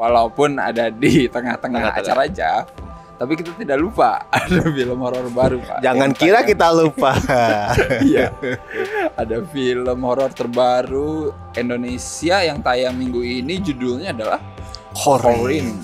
walaupun ada di tengah-tengah acara aja. Tapi kita tidak lupa ada film horor baru, Pak. Jangan kira kita lupa. Iya. Ada film horor terbaru Indonesia yang tayang minggu ini, judulnya adalah Qorin.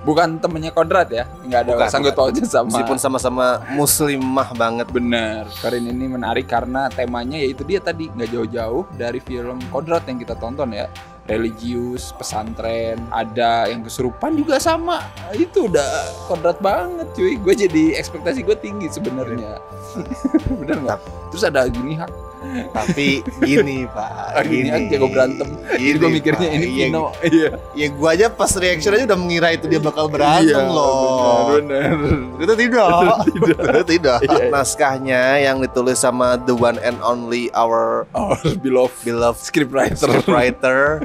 Bukan temennya Kodrat ya, nggak ada sangkut pautnya sama. Meskipun sama-sama muslimah banget. Bener. Qorin ini menarik karena temanya yaitu dia tadi nggak jauh-jauh dari film Kodrat yang kita tonton ya. Religius, pesantren, ada yang kesurupan juga sama. Itu udah Kodrat banget cuy. Gue jadi ekspektasi gue tinggi sebenarnya. Bener nggak? Terus ada gini hak. Tapi gini Pak, Gini hak jago berantem. Jadi gue mikirnya Pak, ini Vino. Iya. Ya gue aja pas reaction aja udah mengira itu dia bakal berantem loh. Bener. Itu tidak. Iya. Naskahnya yang ditulis sama the one and only our beloved scriptwriter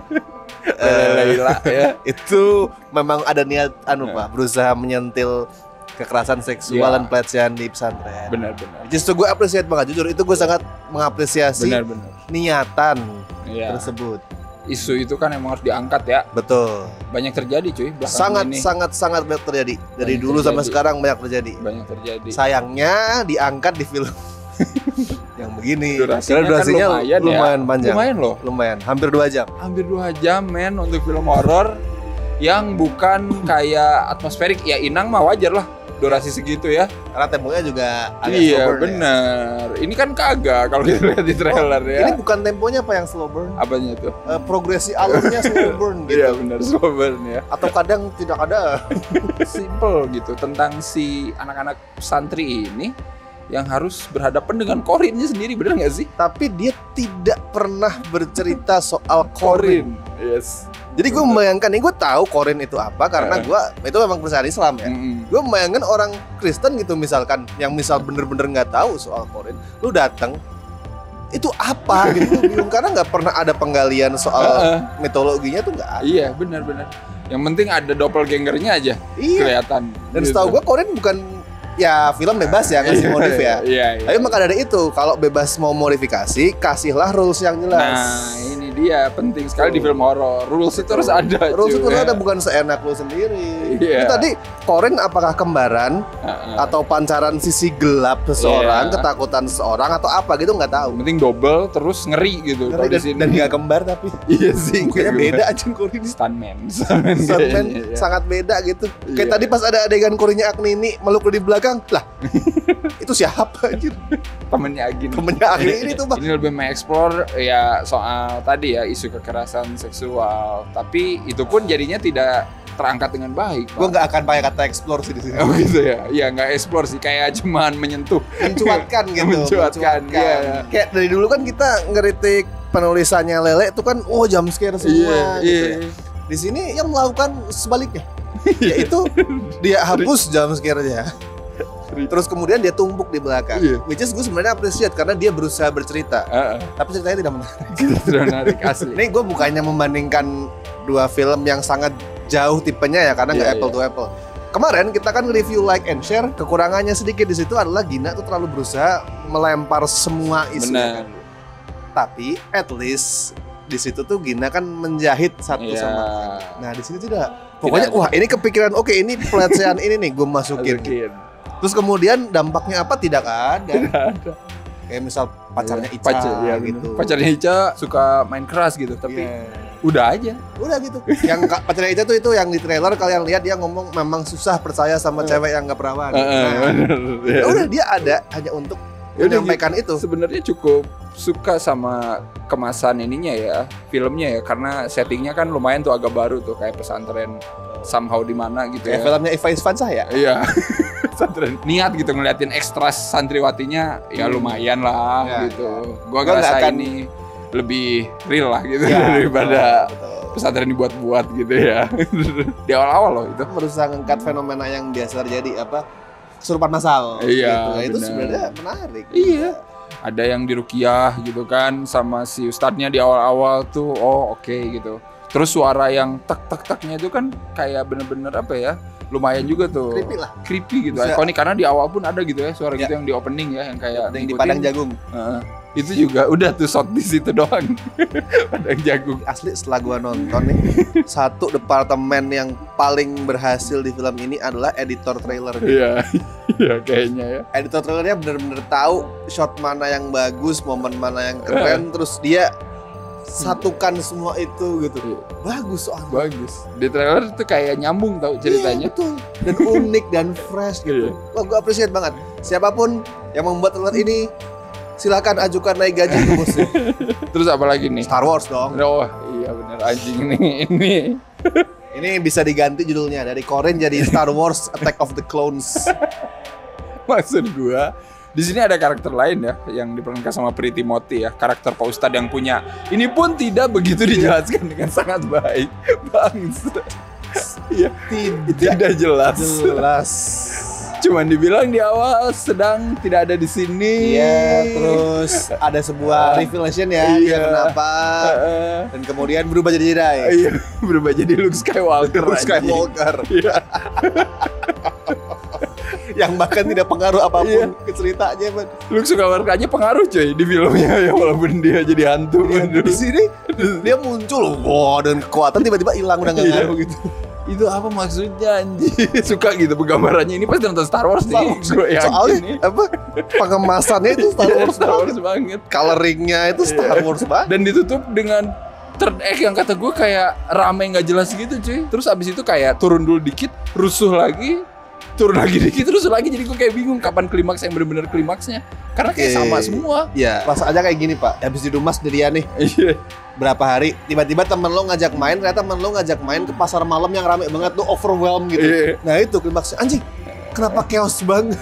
Laila ya. Itu memang ada niat Pak, berusaha menyentil kekerasan seksual dan pelecehan di pesantren. Benar. Justru gue apresiasi banget, jujur itu gue sangat mengapresiasi niatan tersebut. Isu itu kan emang harus diangkat ya. Betul. Banyak terjadi cuy. Sangat banyak terjadi. Dari dulu sampai sekarang banyak terjadi. Sayangnya diangkat di film yang begini. Durasinya kan lumayan panjang. Lumayan. Hampir 2 jam. Hampir 2 jam men untuk film horor yang bukan kayak atmosferik. Ya Inang mah wajar lah durasi segitu ya. Karena temponya juga agak slow burn. Iya bener. Ini kan kagak kalau kita lihat di trailer ya. Ini bukan temponya apa yang slow burn? Apanya itu? Progresi alurnya slow burn gitu. Iya benar, slow burn ya. Atau kadang tidak ada. Simple gitu tentang si anak-anak santri ini yang harus berhadapan dengan Qorinnya sendiri, bener nggak sih? Tapi dia tidak pernah bercerita soal Qorin. Yes. Jadi gue membayangkan, gue tahu Qorin itu apa karena gue itu memang perusahaan Islam ya. Gue membayangkan orang Kristen gitu misalkan, yang misal bener-bener nggak tahu soal Qorin, lu datang itu apa gitu, bingung karena nggak pernah ada penggalian soal mitologinya tuh nggak ada. Iya benar. Yang penting ada doppelgangernya aja kelihatan. Dan setahu gue Qorin bukan ya film bebas ya ngasih modif ya. Iya. Tapi maka dari itu kalau bebas mau modifikasi, kasihlah rules yang jelas. Nah ini dia penting sekali di film horor. Rules itu harus ada. Rules itu harus ada, bukan seenak lu sendiri. Iya. Ini tadi Qorin apakah kembaran atau pancaran sisi gelap seseorang, ketakutan seseorang atau apa gitu nggak tahu. Penting double terus ngeri gitu. Dan nggak kembar tapi. Iya sih. Kayaknya beda aja Qorin. Stuntman sangat beda gitu. Kayak tadi pas ada adegan Qorinnya Agnini meluk lu di belakang. Lah, itu siapa anjir? Temennya Agni ini tuh Bang. Ini lebih mengeksplor ya soal tadi ya isu kekerasan seksual. Tapi itu pun jadinya tidak terangkat dengan baik. Gue nggak akan pakai kata explore sih di sini. Oh gitu ya? Iya nggak explore sih, kayak cuman menyentuh, mencuatkan gitu. Mencuatkan. Iya. Kayak dari dulu kan kita ngeritik penulisannya Lele itu kan, jump scare semua gitu ya. Di sini yang melakukan sebaliknya, yaitu dia hapus jump scare-nya. Terus kemudian dia tumpuk di belakang, which is gue sebenarnya appreciate karena dia berusaha bercerita, tapi ceritanya tidak menarik. Tidak menarik asli. Ini gue bukannya membandingkan dua film yang sangat jauh tipenya ya, karena nggak apple to apple. Kemarin kita kan review Like and Share, kekurangannya sedikit di situ adalah Gina tuh terlalu berusaha melempar semua isu. Kan. Tapi at least di situ tuh Gina kan menjahit satu sama lain. Nah di sini tidak. Pokoknya wah ini kepikiran, oke ini pelecehan ini nih gue masukin. Terus kemudian dampaknya apa? Tidak ada. Kayak misal pacarnya Ica gitu. Pacarnya Ica suka main keras gitu, tapi udah aja. Udah gitu. Yang pacarnya Ica tuh itu yang di trailer kalian lihat dia ngomong memang susah percaya sama cewek yang enggak perawan. Ya udah dia ada hanya untuk menyampaikan itu. Sebenarnya cukup suka sama kemasan ininya ya, filmnya ya, karena settingnya kan lumayan tuh agak baru tuh, kayak pesantren somehow di mana gitu kayak filmnya Eva Isfansyah ya. Iya. Pesantren. Niat gitu ngeliatin ekstras santriwatinya ya lumayan lah gitu. Gua ngerasa ini lebih real lah gitu daripada pesantren dibuat-buat gitu ya. Di awal-awal loh itu berusaha ngangkat fenomena yang biasa terjadi, apa, kesurupan massal gitu. Nah, itu sebenarnya menarik. Iya. Ada yang diruqyah gitu kan sama si ustadznya di awal-awal tuh, oke gitu. Terus suara yang tak-tak-taknya itu kan kayak bener-bener apa ya, lumayan juga tuh. Creepy gitu. Ikonik karena di awal pun ada gitu ya suara gitu yang di opening ya, yang kayak yang di Padang Jagung. Itu juga udah tuh shot di situ doang. Padang Jagung. Asli setelah gua nonton nih, satu departemen yang paling berhasil di film ini adalah editor trailer. Iya, iya kayaknya ya. Editor trailernya bener-bener tahu shot mana yang bagus, momen mana yang keren, terus dia satukan semua itu gitu. Bagus soalnya. Bagus. Di trailer itu kayak nyambung tau ceritanya. Iya, betul. Dan unik dan fresh gitu. Wah, gue appreciate banget. Siapapun yang membuat trailer ini, silakan ajukan naik gaji ke bosnya. Terus apa lagi nih? Star Wars dong. Oh iya bener anjing ini. Ini bisa diganti judulnya dari Korean jadi Star Wars Attack of the Clones. Maksud gua di sini ada karakter lain ya yang diperankan sama Pretty Moti ya, karakter Pak Ustadz yang punya. Ini pun tidak begitu dijelaskan dengan sangat baik. Bangsa. Iya, tidak jelas. Cuman dibilang di awal sedang tidak ada di sini. Iya, terus ada sebuah revelation ya, dia kenapa dan kemudian berubah jadi Jedi. Iya, berubah jadi Luke Skywalker. Iya. Yang bahkan tidak pengaruh apapun ke ceritanya, man. Luke Skywalker aja pengaruh coy di filmnya ya, walaupun dia jadi hantu. Di sini dia muncul, wah, dan kekuatan tiba-tiba hilang udah nggak ngaruh gitu. Itu apa maksudnya anjir? Suka gitu penggambarannya. Ini pasti nonton Star Wars nih. Soalnya apa? Pengemasannya itu Star Wars banget. Coloringnya itu Star Wars banget. Dan ditutup dengan third act yang kata gue kayak rame nggak jelas gitu cuy. Terus abis itu kayak turun dulu dikit, rusuh lagi, turun lagi dikit, rusuh lagi. Jadi gue kayak bingung kapan klimaks yang benar-benar klimaksnya. Karena kayak sama semua. Iya. Rasa aja kayak gini Pak. Habis di rumah sendirian nih. Iya. Berapa hari tiba-tiba temen lo ngajak main, ternyata temen lo ngajak main ke pasar malam yang rame banget tuh, overwhelm gitu. Nah itu klimaksnya, anjing kenapa chaos banget.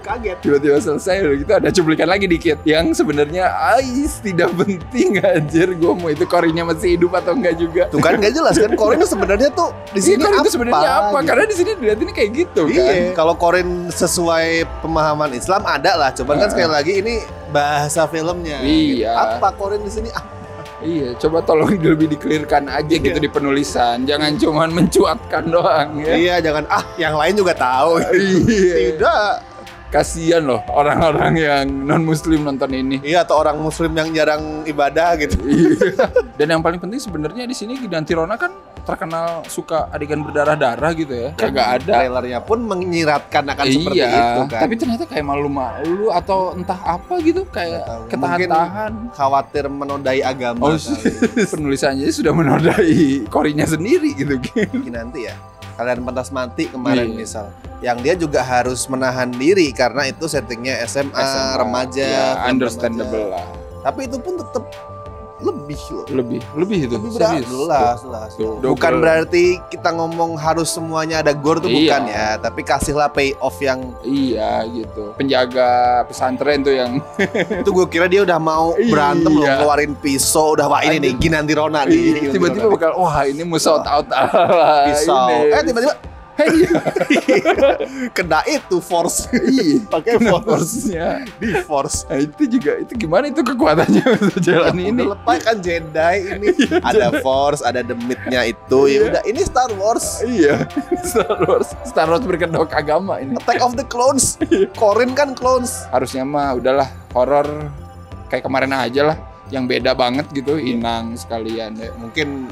Kaget. Tiba-tiba selesai udah gitu ada cuplikan lagi dikit yang sebenarnya tidak penting anjir. Gue mau itu Corin-nya masih hidup atau enggak juga. Tuh kan enggak jelas kan Corin sebenarnya tuh di sini apa? Itu sebenarnya apa? Gitu. Karena di sini dilihatin kayak gitu kan. Iya. Kalau Corin sesuai pemahaman Islam ada lah. Coba kan sekali lagi ini bahasa filmnya. Iya. Gitu. Apa Corin di sini? Iya, coba tolong lebih dikelirkan aja gitu di penulisan. Jangan cuman mencuatkan doang ya. Iya, jangan yang lain juga tahu. Iya. Tidak. Kasian loh orang-orang yang non-muslim nonton ini. Iya, atau orang muslim yang jarang ibadah gitu. Iya. Dan yang paling penting sebenarnya di sini Gideonti Rona kan terkenal suka adegan berdarah-darah gitu ya. Kagak ada. Trailernya pun menyiratkan akan seperti itu kan. Tapi ternyata kayak malu-malu atau entah apa gitu, kayak ketahan-tahan. Khawatir menodai agama. Penulisannya sudah menodai Corin-nya sendiri gitu. Nanti ya. Kalian Pantas Mati kemarin misal, yang dia juga harus menahan diri karena itu settingnya SMA remaja, ya, understandable lah. Tapi itu pun tetap lebih loh. Lebih itu. Lebih jelas. Bukan berarti kita ngomong harus semuanya ada gore tuh bukan ya, tapi kasihlah payoff yang gitu. Penjaga pesantren tuh yang itu gue kira dia udah mau berantem loh, keluarin pisau, udah wah ini nih Gideonti Rona nih. Tiba-tiba bakal wah ini mau shout out pisau. Tiba-tiba kena itu force. Pakai force-nya di force. Nah, itu gimana itu kekuatannya untuk jalan ini? Lepas kan Jedi ini ada force, ada demitnya itu. Ya udah ini Star Wars. Iya. Star Wars berkedok agama ini. Attack of the Clones. Corin kan clones. Harusnya mah udahlah horor kayak kemarin aja lah, yang beda banget gitu, inang sekalian ya. Mungkin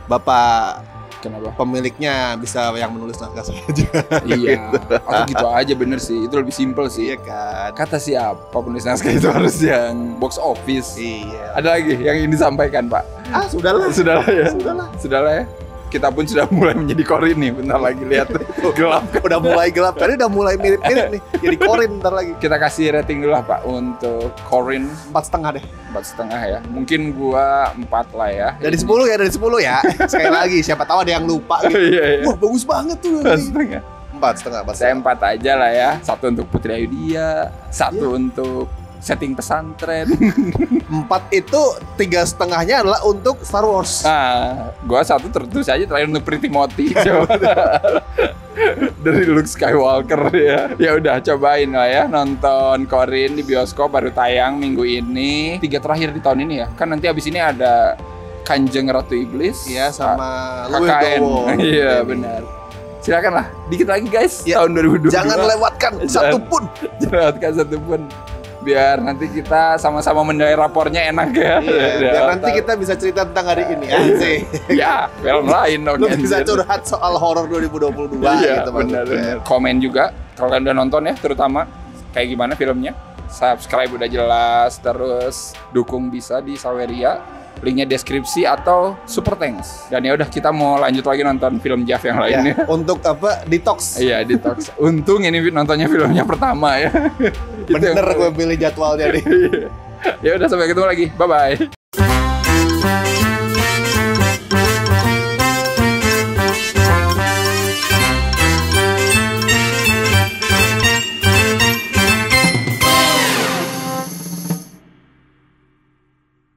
Bapak kenapa? Pemiliknya bisa yang menulis naskah saja. Iya. Atau gitu aja bener sih. Itu lebih simpel sih. Iya kan. Kata siapa penulis naskah itu harus yang box office. Iya. Ada lagi yang ingin disampaikan Pak? Sudahlah ya. Sudahlah ya. Kita pun sudah mulai menjadi Corin nih. Bentar lagi lihat gelap. Udah mulai gelap. Tadi udah mulai mirip-mirip nih. Jadi Corin bentar lagi. Kita kasih rating dulu lah Pak untuk Corin. 4,5 deh. 4,5 ya. Mungkin gua 4 lah ya. Dari 10 ya. Sekali lagi siapa tahu ada yang lupa gitu. Iya. Wah, bagus banget tuh. 4,5. Saya 4 aja lah ya. 1 untuk Putri Ayudhya, 1 untuk setting pesantren. 4 itu 3,5-nya adalah untuk Star Wars. Nah, gua 1 terus aja terakhir untuk Pretty Moti. Dari Luke Skywalker ya. Ya udah cobain lah ya nonton Corin di bioskop, baru tayang minggu ini. 3 terakhir di tahun ini ya. Kan nanti abis ini ada Kanjeng Ratu Iblis. Iya, sama KKN. Iya benar. Silakan lah, dikit lagi guys, tahun 2022. Jangan lewatkan satu pun. Jangan lewatkan satu pun. Biar nanti kita sama-sama menilai rapornya enak ya. Iya, biar nanti kita bisa cerita tentang hari ini. Asik. Ya, film lain dong. Lu bisa curhat soal horor 2022 iya, gitu benar. maksudnya. Komen juga kalau kalian udah nonton ya, terutama kayak gimana filmnya. Subscribe udah jelas, terus dukung bisa di Saweria. Linknya deskripsi atau Super Thanks. Dan ya udah kita mau lanjut lagi nonton film Jav yang lainnya. Ya, untuk apa? Detox. Iya, detox. Untung ini nontonnya filmnya pertama ya. Bener gue pilih jadwalnya nih. Ya udah sampai ketemu lagi. Bye bye.